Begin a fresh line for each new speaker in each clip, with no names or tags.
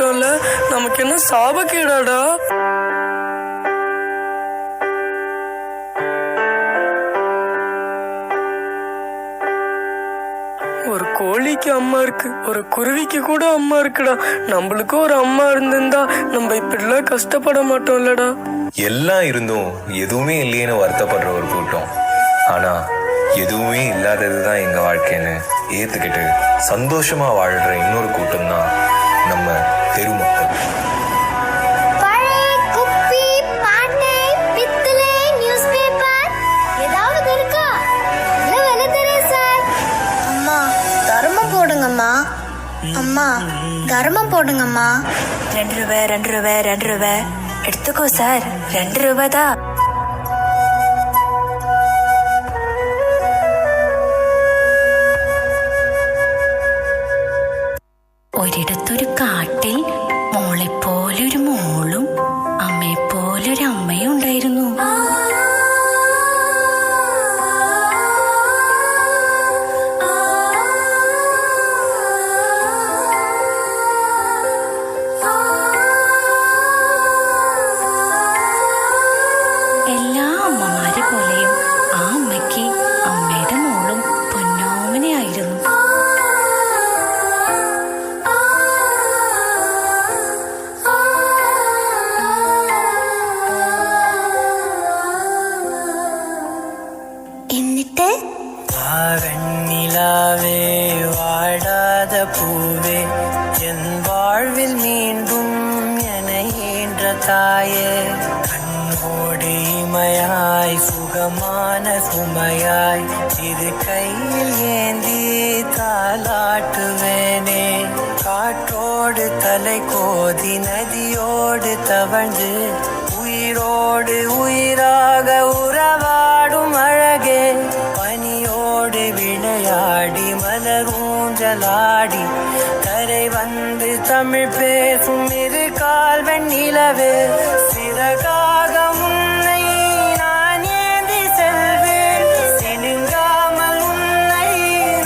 போயிட்டோம்ல, நமக்கு என்ன சாபக்கேடாடா? ஒரு கோழிக்கு அம்மா இருக்கு, ஒரு குருவிக்கு கூட அம்மா இருக்குடா. நம்மளுக்கும் ஒரு அம்மா இருந்திருந்தா நம்ம இப்படிலாம் கஷ்டப்பட மாட்டோம்லடா.
எல்லாம் இருந்தும் எதுவுமே இல்லையேன்னு வருத்தப்படுற ஒரு கூட்டம், ஆனா எதுவுமே இல்லாததுதான் எங்க வாழ்க்கைன்னு ஏத்துக்கிட்டு சந்தோஷமா வாழ்ற இன்னொரு கூட்டம் தான் நம்ம தெருமக்கள்.
அம்மா தர்மம் போடுங்கம்மா.
2 ரூபாய் 2 ரூபாய் 2 ரூபாய் எடுத்துக்கோ சார். 2 ரூபாய் தான். ഒരിടത്തൊരു കാട്ടിൽ മോളെപ്പോലൊരു മോളും അമ്മയെപ്പോലൊരു അമ്മയും ഉണ്ടായിരുന്നു. എല്ലാ അമ്മമാരെ പോലെയും ആ അമ്മയ്ക്ക് അമ്മയുടെ മോളും പൊന്നോമനയായിരുന്നു.
എന്നിട്ട്
வெண்ணிலாவே வாடாத பூவே என் வாழ்வில் மீண்டும் என ஈன்ற தாயே, கண்ணோடு இமையாய் சுகமான சுமையாய் இது கையில் ஏந்தி தாலாட்டுவேனே. காற்றோடு தலை கோதி நதியோடு தவழ்ந்து உயிரோடு உயிராக உறவாடும் அழகே, பனியோடு விளையாடி மலரூஞ்சலாடி கரை வந்து தமிழ் பேசும் இரு கால் வெண்ணிலவே, சிறகாக உன்னை நான் ஏந்தி செல்வேன், சினுங்காமல் உன்னை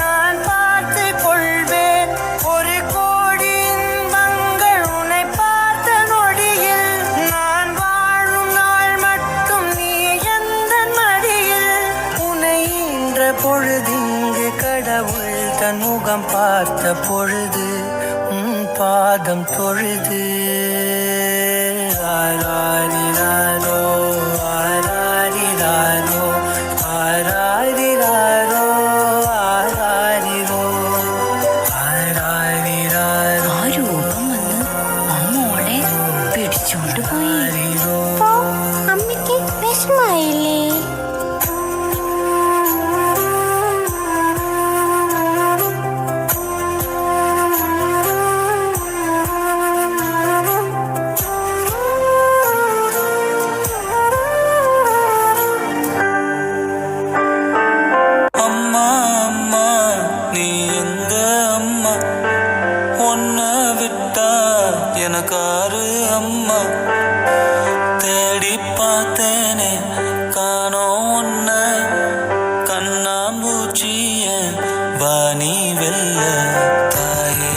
நான் பார்த்து கொள்வேன். ஒரு கோடி இன்பங்கள் உன்னை பார்த்த நொடியில், நான் வாழும் நாள் மட்டும் நீ எந்த மடியில். உன்னை ஈன்ற பொழுதிங்கு கடவுள் தன் முகம் பார்த்த பொழுது உன் பாதம் தொழுது. ஆராரிராரோ ஆராரிராரோ ஆராரிராரோ ஆராரிரோ ஆராரிராரோ.
ആ രൂപം വന്ന് ആ മോളെ പിടിച്ചോണ്ട് പോയി.
അമ്മയ്ക്ക് വിഷമായില്ലേ?
அம்மா அம்மா நீ எங்க அம்மா, உன்னை விட்டா எனக்காரு அம்மா. தேடி பார்த்தேனே காணோம் உன்னை, கண்ணாம்பூச்சிய வாணி வெல்ல தாயே.